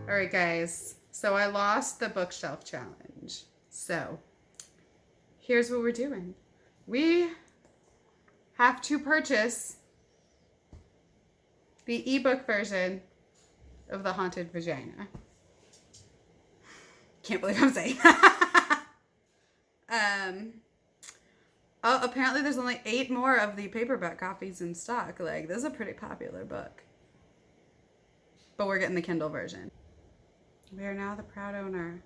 All right, guys. So I lost the bookshelf challenge. So here's what we're doing. We have to purchase the ebook version of the Haunted Vagina. Can't believe I'm saying that. Oh, apparently there's only 8 more of the paperback copies in stock. Like, this is a pretty popular book. But we're getting the Kindle version. We are now the proud owner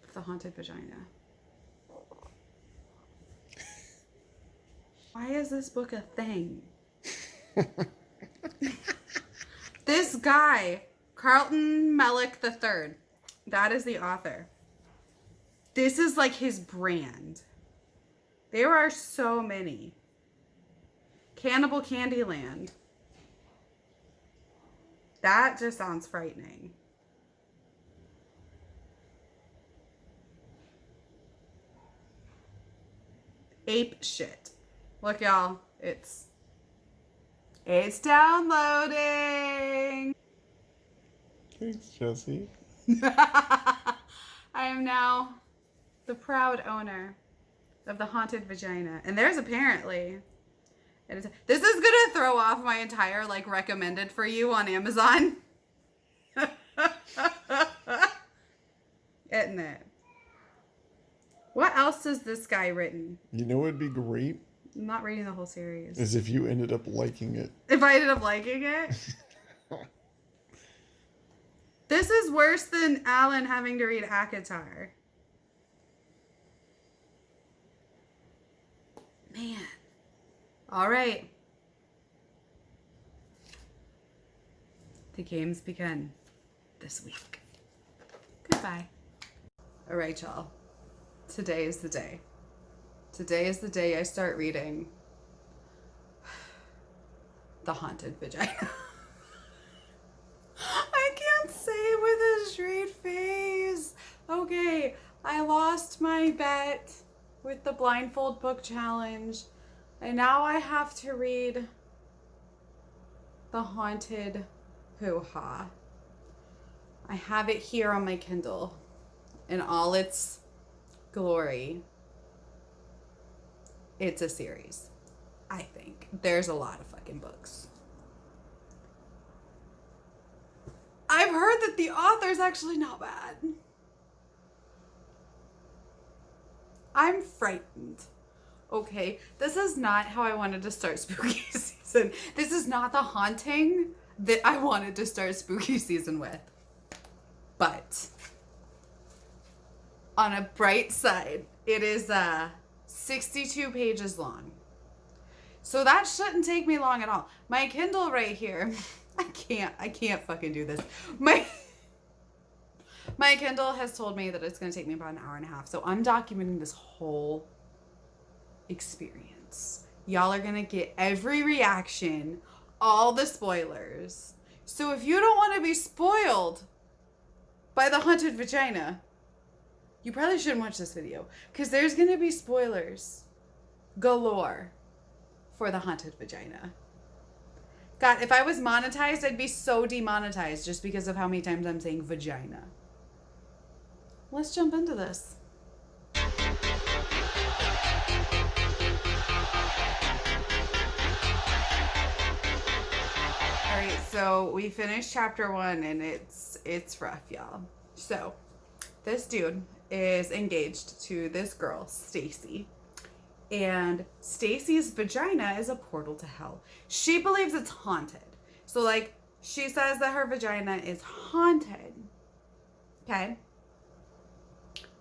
of the Haunted Vagina. Why is this book a thing? This guy, Carlton Mellick III, that is the author. This is like his brand. There are so many. Cannibal Candyland. That just sounds frightening. Ape shit. Look, y'all. It's downloading. Thanks, Jesse. I am now the proud owner of the Haunted Vagina. And there's apparently... This is going to throw off my entire, like, recommended for you on Amazon. Isn't it? What else has this guy written? You know what would be great? I'm not reading the whole series. Is if you ended up liking it. If I ended up liking it? This is worse than Alan having to read ACOTAR. Man. All right. The games begin this week. Goodbye. All right, y'all. Today is the day. Today is the day I start reading The Haunted Vagina. I can't say it with a straight face. Okay, I lost my bet with the Blindfold Book Challenge. And now I have to read The Haunted Hoo-Ha. I have it here on my Kindle in all its glory. It's a series, I think. There's a lot of fucking books. I've heard that the author's actually not bad. I'm frightened. Okay, this is not how I wanted to start spooky season. This is not the haunting that I wanted to start spooky season with. But on a bright side, it is 62 pages long. So that shouldn't take me long at all. My Kindle right here, I can't fucking do this. My Kindle has told me that it's going to take me about an hour and a half. So I'm documenting this whole experience. Y'all are gonna get every reaction, all the spoilers. So if you don't want to be spoiled by the Haunted Vagina, you probably shouldn't watch this video, because there's gonna be spoilers galore for the Haunted Vagina. God, if I was monetized, I'd be so demonetized just because of how many times I'm saying vagina. Let's jump into this. Alright, so we finished chapter 1 and it's rough, y'all. So, this dude is engaged to this girl, Stacy. And Stacy's vagina is a portal to hell. She believes it's haunted. So, like, she says that her vagina is haunted. Okay?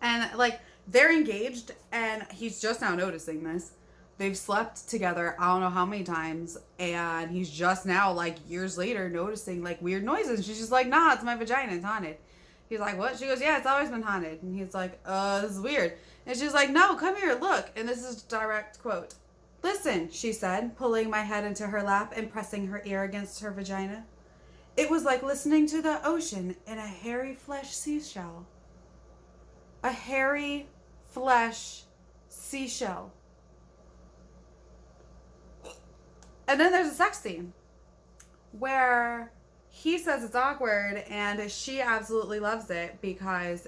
And, like, they're engaged, and he's just now noticing this. They've slept together I don't know how many times, and he's just now, like, years later, noticing, like, weird noises. She's just like, nah, it's my vagina, it's haunted. He's like, what? She goes, yeah, it's always been haunted. And he's like, this is weird. And she's like, no, come here, look. And this is a direct quote. Listen, she said, pulling my head into her lap and pressing her ear against her vagina. It was like listening to the ocean in a hairy flesh seashell. A hairy flesh seashell. And then there's a sex scene where he says it's awkward, and she absolutely loves it because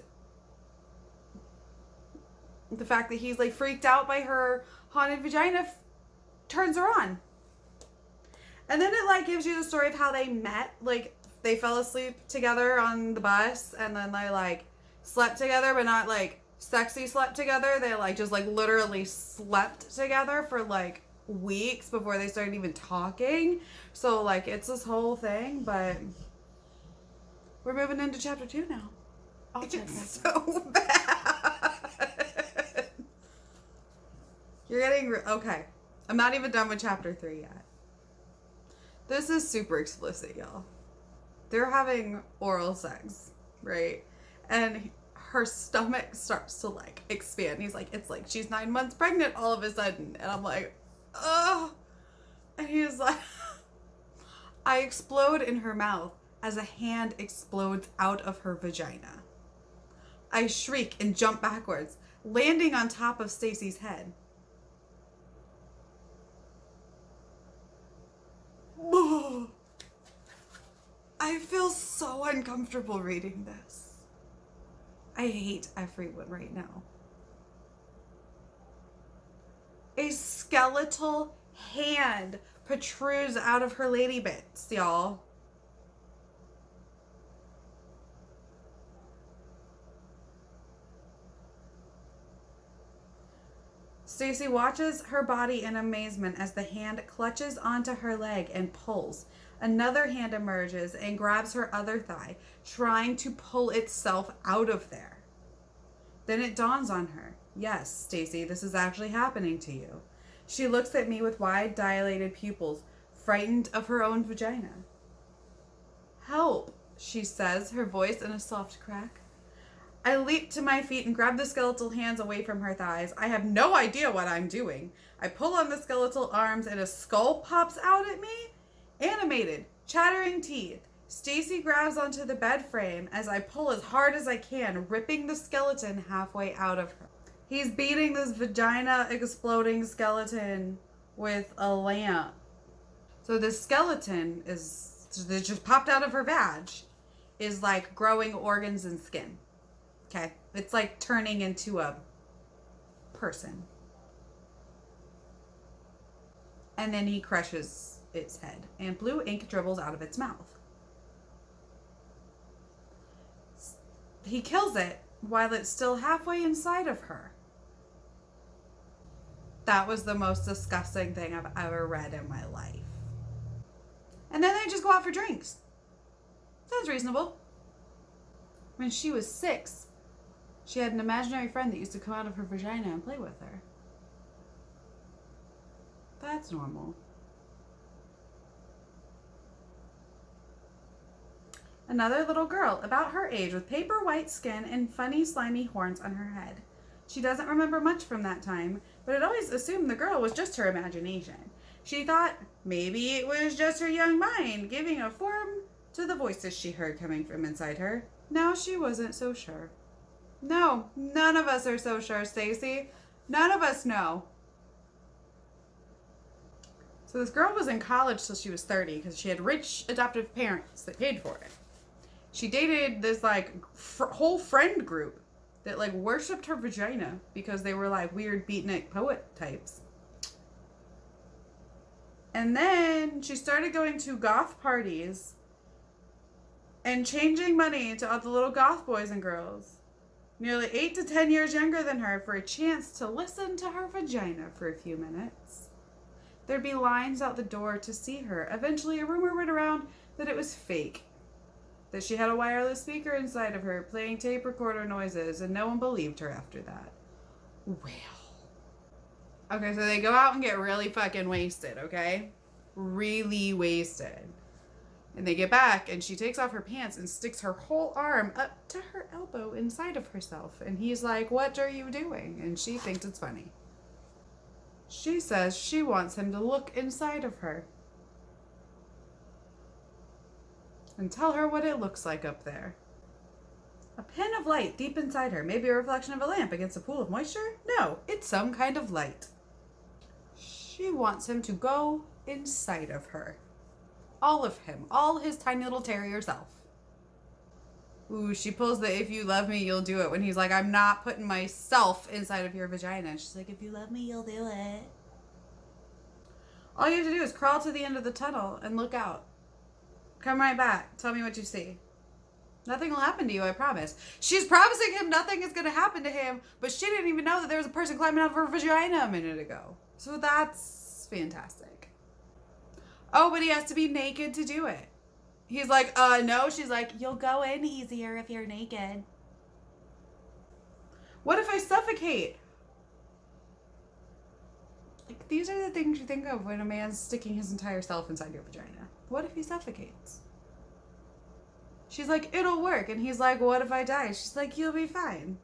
the fact that he's like freaked out by her haunted vagina turns her on. And then it like gives you the story of how they met. Like they fell asleep together on the bus, and then they like slept together, but not like sexy slept together. They like just like literally slept together for like weeks before they started even talking. So like it's this whole thing, but we're moving into chapter 2 now. It's so bad. You're getting okay. I'm not even done with chapter 3 yet. This is super explicit, y'all. They're having oral sex, right? And her stomach starts to like expand. He's like, it's like she's 9 months pregnant all of a sudden. And I'm like, oh. And he's like, I explode in her mouth as a hand explodes out of her vagina. I shriek and jump backwards, landing on top of Stacy's head. I feel so uncomfortable reading this. I hate everyone right now. A skeletal hand protrudes out of her lady bits, y'all. Stacy watches her body in amazement as the hand clutches onto her leg and pulls. Another hand emerges and grabs her other thigh, trying to pull itself out of there. Then it dawns on her. Yes, Stacy, this is actually happening to you. She looks at me with wide, dilated pupils, frightened of her own vagina. Help, she says, her voice in a soft crack. I leap to my feet and grab the skeletal hands away from her thighs. I have no idea what I'm doing. I pull on the skeletal arms and a skull pops out at me. Animated, chattering teeth. Stacy grabs onto the bed frame as I pull as hard as I can, ripping the skeleton halfway out of her. He's beating this vagina exploding skeleton with a lamp. So this skeleton that just popped out of her vag is like growing organs and skin. Okay, it's like turning into a person. And then he crushes its head, and blue ink dribbles out of its mouth. He kills it while it's still halfway inside of her. That was the most disgusting thing I've ever read in my life. And then they just go out for drinks. Sounds reasonable. When she was 6, she had an imaginary friend that used to come out of her vagina and play with her. That's normal. Another little girl, about her age, with paper white skin and funny slimy horns on her head. She doesn't remember much from that time, but had always assumed the girl was just her imagination. She thought maybe it was just her young mind giving a form to the voices she heard coming from inside her. Now she wasn't so sure. No, none of us are so sure, Stacy. None of us know. So this girl was in college till she was 30 because she had rich adoptive parents that paid for it. She dated this like whole friend group that like worshipped her vagina because they were like weird beatnik poet types. And then she started going to goth parties and changing money to all the little goth boys and girls, nearly 8 to 10 years younger than her, for a chance to listen to her vagina for a few minutes. There'd be lines out the door to see her. Eventually, a rumor went around that it was fake, that she had a wireless speaker inside of her playing tape recorder noises, and no one believed her after that. Well. Okay, so they go out and get really fucking wasted, okay? Really wasted. And they get back, and she takes off her pants and sticks her whole arm up to her elbow inside of herself. And he's like, "What are you doing?" And she thinks it's funny. She says she wants him to look inside of her and tell her what it looks like up there. A pin of light deep inside her, maybe a reflection of a lamp against a pool of moisture? No, it's some kind of light. She wants him to go inside of her. All of him. All his tiny little terrier self. Ooh, she pulls the "if you love me, you'll do it" when he's like, I'm not putting myself inside of your vagina. And she's like, if you love me, you'll do it. All you have to do is crawl to the end of the tunnel and look out. Come right back. Tell me what you see. Nothing will happen to you, I promise. She's promising him nothing is going to happen to him, but she didn't even know that there was a person climbing out of her vagina a minute ago. So that's fantastic. Oh, but he has to be naked to do it. He's like, no. She's like, you'll go in easier if you're naked. What if I suffocate? Like, these are the things you think of when a man's sticking his entire self inside your vagina. What if he suffocates? She's like, it'll work. And he's like, what if I die? She's like, you'll be fine.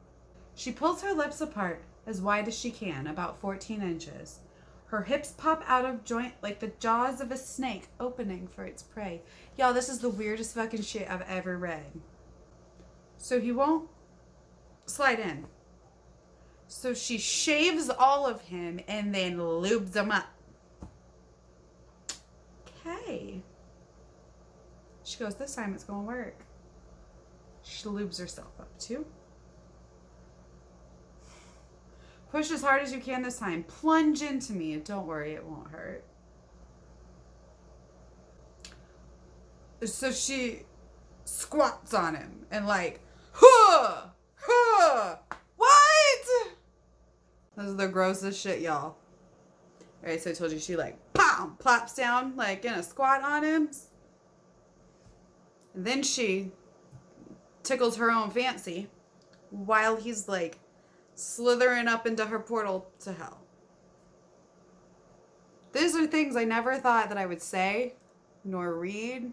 She pulls her lips apart as wide as she can, about 14 inches. Her hips pop out of joint like the jaws of a snake opening for its prey. Y'all, this is the weirdest fucking shit I've ever read. So he won't slide in. So she shaves all of him and then lubes him up. Okay. She goes, this time it's going to work. She lubes herself up too. Push as hard as you can this time. Plunge into me. Don't worry, it won't hurt. So she squats on him and like, huh, huh, what? This is the grossest shit, y'all. Alright, so I told you she like, pow, plops down like in a squat on him. And then she tickles her own fancy while he's like slithering up into her portal to hell. These are things I never thought that I would say nor read.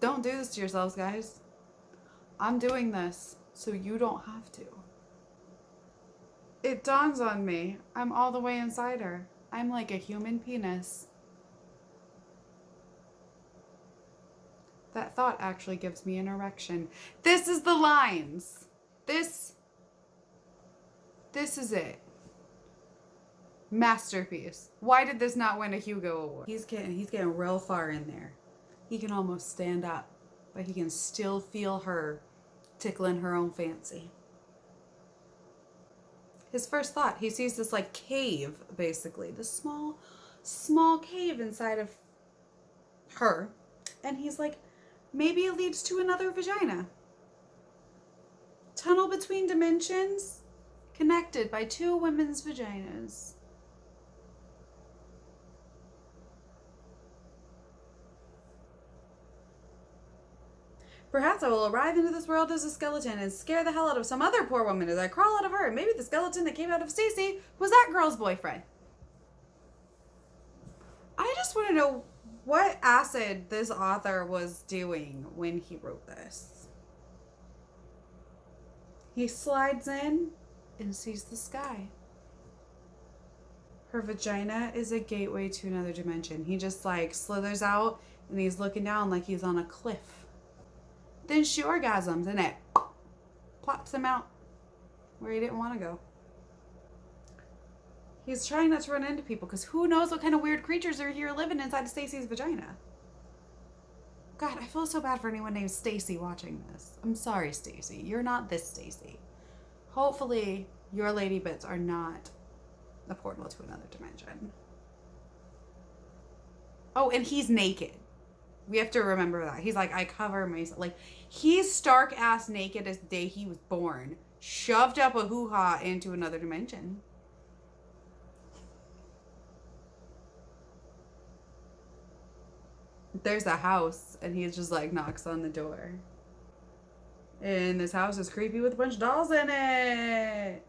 Don't do this to yourselves, guys. I'm doing this so you don't have to. It dawns on me, I'm all the way inside her. I'm like a human penis. That thought actually gives me an erection. This is the lines. This is it. Masterpiece. Why did this not win a Hugo Award? He's getting real far in there. He can almost stand up, but he can still feel her tickling her own fancy. His first thought, he sees this like cave, basically. This small cave inside of her. And he's like, maybe it leads to another vagina. Tunnel between dimensions, connected by two women's vaginas. Perhaps I will arrive into this world as a skeleton and scare the hell out of some other poor woman as I crawl out of her. And maybe the skeleton that came out of Stacy was that girl's boyfriend. I just want to know what acid this author was doing when he wrote this. He slides in and sees the sky. Her vagina is a gateway to another dimension. He just like slithers out and he's looking down like he's on a cliff. Then she orgasms and it plops him out where he didn't want to go. He's trying not to run into people because who knows what kind of weird creatures are here living inside of Stacy's vagina. God, I feel so bad for anyone named Stacy watching this. I'm sorry, Stacy. You're not this Stacy. Hopefully, your lady bits are not a portal to another dimension. Oh, and he's naked. We have to remember that. He's like, I cover myself. Like, he's stark ass naked as the day he was born. Shoved up a hoo-ha into another dimension. There's a house, and he just like knocks on the door. And this house is creepy with a bunch of dolls in it.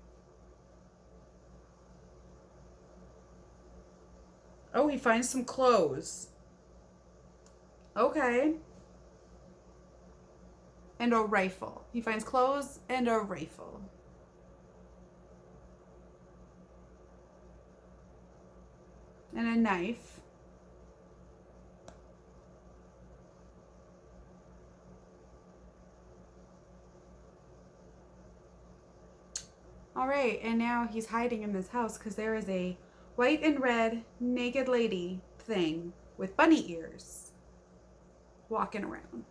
Oh, he finds some clothes. Okay. And a rifle. He finds clothes and a rifle. And a knife. All right, and now he's hiding in this house because there is a white and red naked lady thing with bunny ears walking around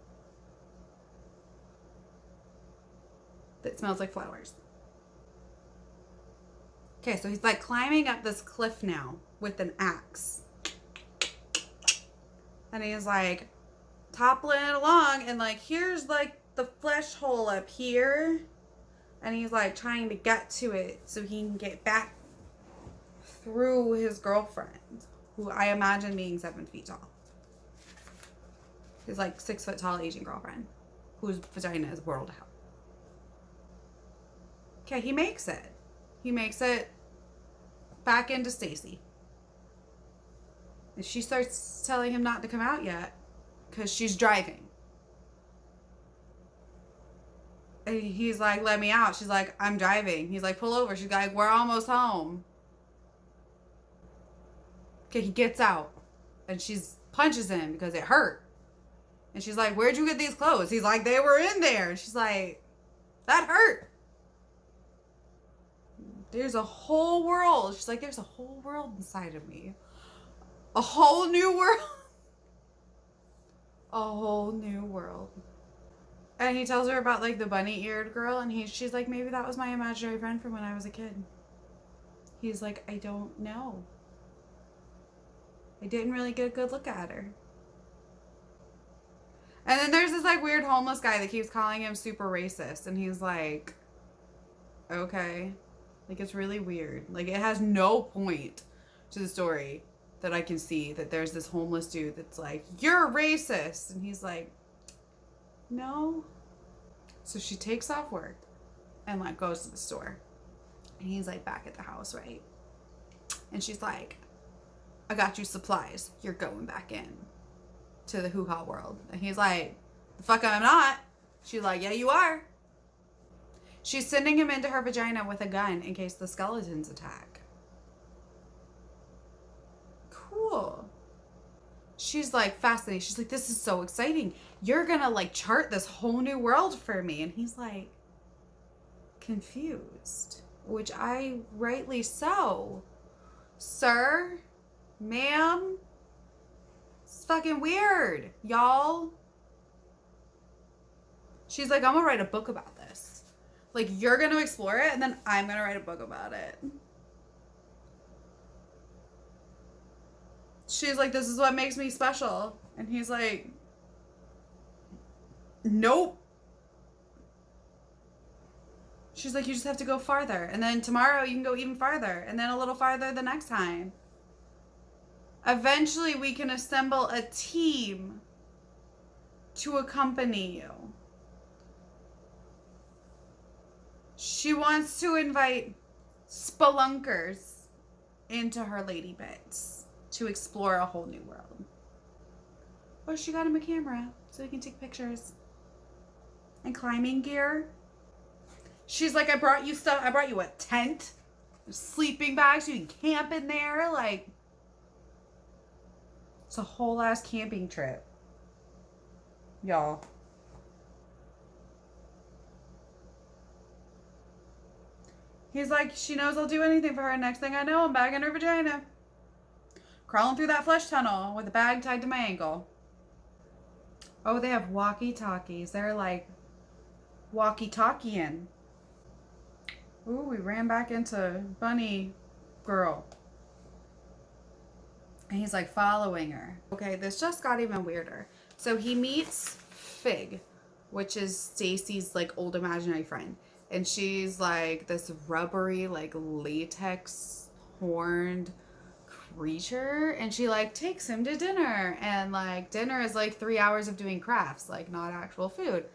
that smells like flowers. Okay, so he's like climbing up this cliff now with an axe. And he's like toppling along, and like here's like the flesh hole up here. And he's like trying to get to it so he can get back through his girlfriend, who I imagine being 7 feet tall. His like 6 foot tall Asian girlfriend, whose vagina is whirled out. Okay, he makes it. He makes it back into Stacy. And she starts telling him not to come out yet because she's driving. And he's like, let me out. She's like, I'm driving. He's like, pull over. She's like, we're almost home. Okay, he gets out. And she punches him because it hurt. And she's like, where'd you get these clothes? He's like, they were in there. And she's like, that hurt. There's a whole world. She's like, there's a whole world inside of me. A whole new world. A whole new world. And he tells her about like the bunny-eared girl, and she's like, maybe that was my imaginary friend from when I was a kid. He's like, I don't know. I didn't really get a good look at her. And then there's this like weird homeless guy that keeps calling him super racist, and he's like, okay. Like, it's really weird. Like, it has no point to the story that I can see that there's this homeless dude that's like, you're racist. And he's like, no. So she takes off work and like goes to the store. And he's like back at the house, right? And she's like, I got you supplies. You're going back in to the hoo-ha world. And he's like, the fuck I'm not. She's like, yeah, you are. She's sending him into her vagina with a gun in case the skeletons attack. Cool. She's like fascinated. She's like, this is so exciting. You're gonna like chart this whole new world for me. And he's like confused, which I rightly so. Sir, ma'am, it's fucking weird, y'all. She's like, I'm gonna write a book about this. Like, you're gonna explore it, and then I'm gonna write a book about it. She's like, this is what makes me special. And he's like, nope. She's like, you just have to go farther. And then tomorrow you can go even farther. And then a little farther the next time. Eventually we can assemble a team to accompany you. She wants to invite spelunkers into her lady bits to explore a whole new world. Or she got him a camera so he can take pictures. And climbing gear. She's like, I brought you stuff. I brought you a tent. Sleeping bags. You can camp in there. Like, it's a whole ass camping trip. Y'all. He's like, she knows I'll do anything for her. Next thing I know, I'm back in her vagina. Crawling through that flesh tunnel with a bag tied to my ankle. Oh, they have walkie-talkies. They're like walkie-talkieing. Ooh, we ran back into Bunny Girl. And he's like following her. Okay, this just got even weirder. So he meets Fig, which is Stacy's like old imaginary friend. And she's like this rubbery, like latex horned creature. And she like takes him to dinner. And like dinner is like 3 hours of doing crafts, like not actual food.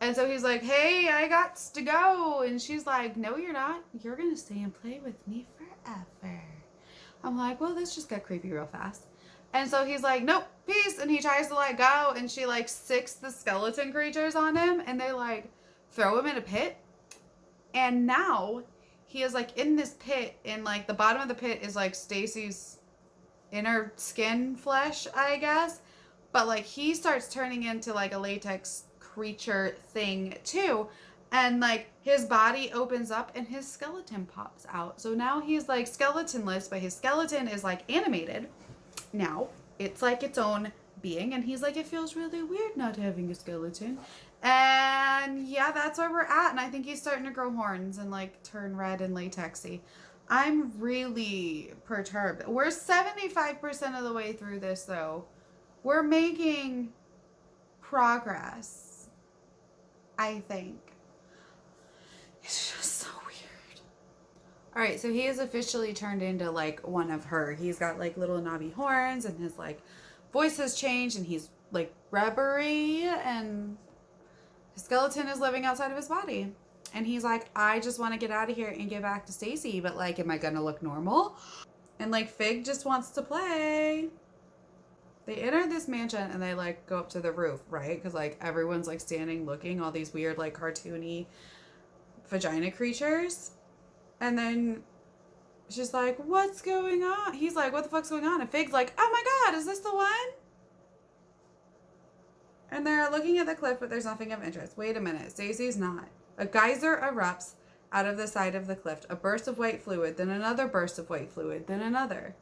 And so he's like, hey, I got to go. And she's like, no, you're not. You're going to stay and play with me forever. I'm like, well, this just got creepy real fast. And so he's like, nope, peace. And he tries to let go. And she like sicks the skeleton creatures on him. And they like throw him in a pit. And now he is like in this pit. And like the bottom of the pit is like Stacy's inner skin flesh, I guess. But like he starts turning into like a latex creature thing too. And like his body opens up and his skeleton pops out. So now he's like skeletonless, but his skeleton is like animated. Now it's like its own being, and he's like, it feels really weird not having a skeleton. And yeah, that's where we're at. And I think he's starting to grow horns and like turn red and latexy. I'm really perturbed. We're 75% of the way through this though. We're making progress, I think. It's just so weird. All right, so he is officially turned into like one of her. He's got like little knobby horns, and his like voice has changed, and he's like rubbery, and his skeleton is living outside of his body. And he's like, I just want to get out of here and get back to Stacy, but like, am I gonna look normal? And like Fig just wants to play. They enter this mansion and they like go up to the roof, right? Because like everyone's like standing looking, all these weird like cartoony vagina creatures. And then she's like, what's going on? He's like, what the fuck's going on? And Fig's like, oh my god, is this the one? And they're looking at the cliff, but there's nothing of interest. Wait a minute, Stacy's not. A geyser erupts out of the side of the cliff. A burst of white fluid, then another burst of white fluid, then another.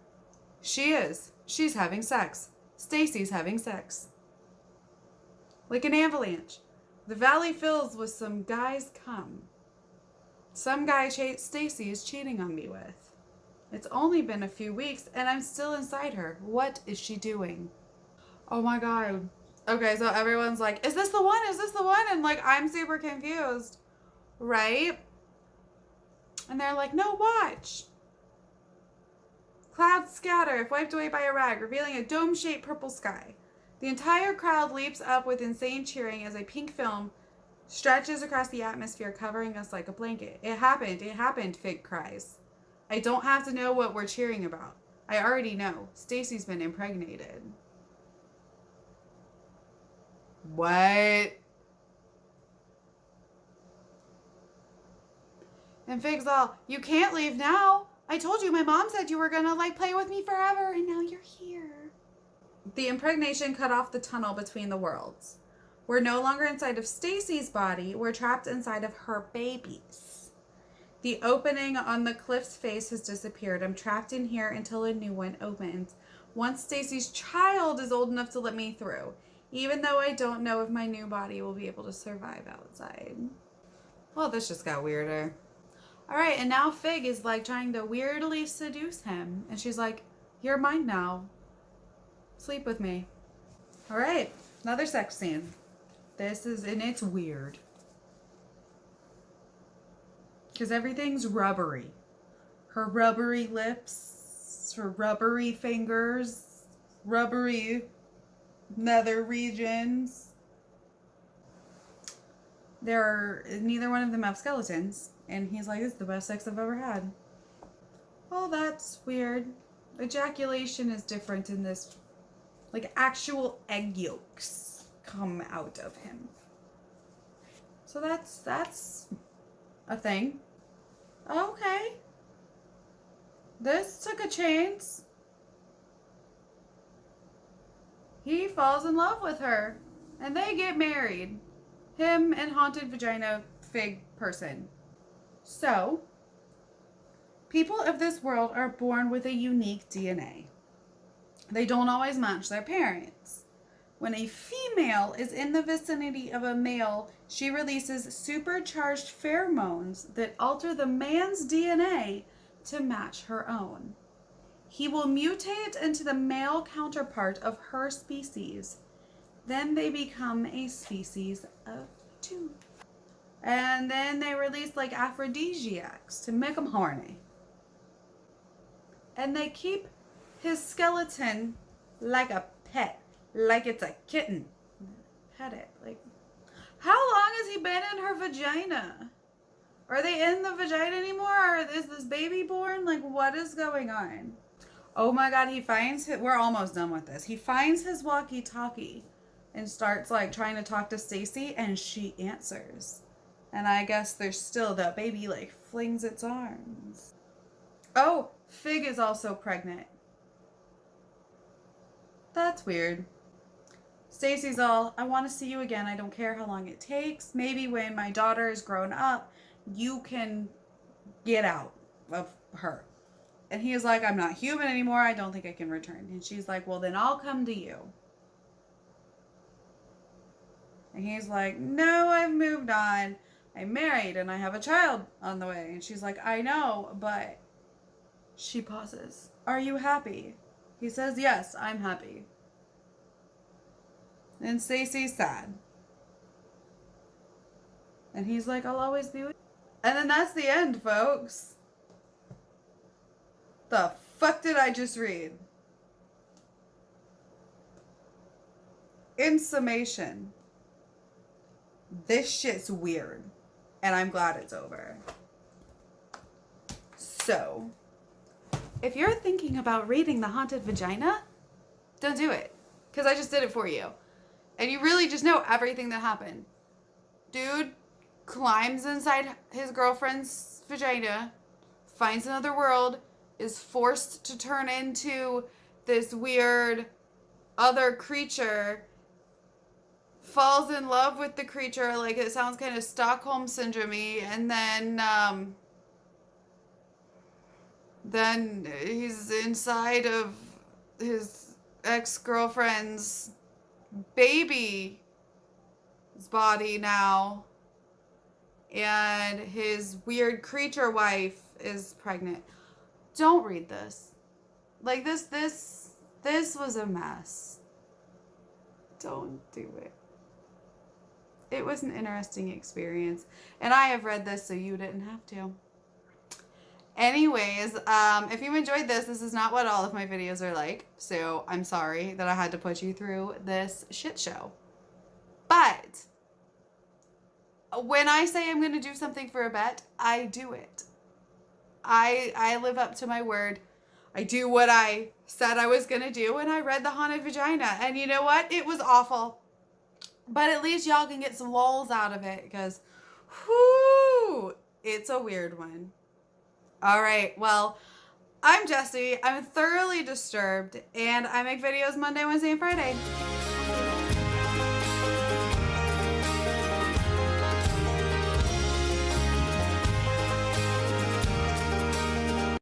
She's having sex. Stacy's having sex. Like an avalanche. The valley fills with some guy's cum. Some guy Stacy is cheating on me with. It's only been a few weeks and I'm still inside her. What is she doing? Oh my god. Okay, so everyone's like, is this the one? Is this the one? And like, I'm super confused. Right? And they're like, no, watch. Clouds scatter if wiped away by a rag, revealing a dome-shaped purple sky. The entire crowd leaps up with insane cheering as a pink film stretches across the atmosphere, covering us like a blanket. It happened, Fig cries. I don't have to know what we're cheering about. I already know. Stacy's been impregnated. What? And Fig's all, you can't leave now. I told you, my mom said you were gonna like play with me forever, and now you're here. The impregnation cut off the tunnel between the worlds. We're no longer inside of Stacy's body, we're trapped inside of her baby's. The opening on the cliff's face has disappeared. I'm trapped in here until a new one opens. Once Stacy's child is old enough to let me through, even though I don't know if my new body will be able to survive outside. Well, this just got weirder. All right, and now Fig is like trying to weirdly seduce him. And she's like, you're mine now. Sleep with me. All right, another sex scene. And it's weird. Because everything's rubbery. Her rubbery lips, her rubbery fingers, rubbery nether regions. Neither one of them have skeletons. And he's like, this is the best sex I've ever had. Well, that's weird. Ejaculation is different in this. Like, actual egg yolks come out of him. So that's a thing. Okay. This took a chance. He falls in love with her. And they get married. Him and Haunted Vagina Fig person. So, people of this world are born with a unique DNA. They don't always match their parents. When a female is in the vicinity of a male, she releases supercharged pheromones that alter the man's DNA to match her own. He will mutate into the male counterpart of her species. Then they become a species of two. And then they release like aphrodisiacs to make them horny. And they keep his skeleton like a pet, like it's a kitten. Pet it. Like, how long has he been in her vagina? Are they in the vagina anymore? Or is this baby born? Like, what is going on? Oh my god, we're almost done with this. He finds his walkie-talkie and starts like trying to talk to Stacy, and she answers. And I guess there's still that baby like flings its arms. Oh, Fig is also pregnant. That's weird. Stacy's all, I want to see you again. I don't care how long it takes. Maybe when my daughter is grown up, you can get out of her. And he is like, I'm not human anymore. I don't think I can return. And she's like, well, then I'll come to you. And he's like, no, I've moved on. I'm married and I have a child on the way. And she's like, I know, but she pauses. Are you happy? He says, yes, I'm happy. And Stacy's sad. And he's like, I'll always be with you. And then that's the end, folks. The fuck did I just read? In summation, this shit's weird. And I'm glad it's over. So, if you're thinking about reading The Haunted Vagina, don't do it. Because I just did it for you. And you really just know everything that happened. Dude climbs inside his girlfriend's vagina, finds another world, is forced to turn into this weird other creature, falls in love with the creature, like it sounds kind of Stockholm syndrome-y, and then he's inside of his ex-girlfriend's baby's body now, and his weird creature wife is pregnant. Don't read this. Like this was a mess. Don't do it. It was an interesting experience, and I have read this so you didn't have to. Anyways, if you enjoyed this is not what all of my videos are like, so I'm sorry that I had to put you through this shit show. But when I say I'm going to do something for a bet, I do it. I live up to my word. I do what I said I was going to do, and I read The Haunted Vagina. And you know what? It was awful. But at least y'all can get some lulz out of it, because, whoo, it's a weird one. All right, well, I'm Jessie. I'm thoroughly disturbed, and I make videos Monday, Wednesday, and Friday.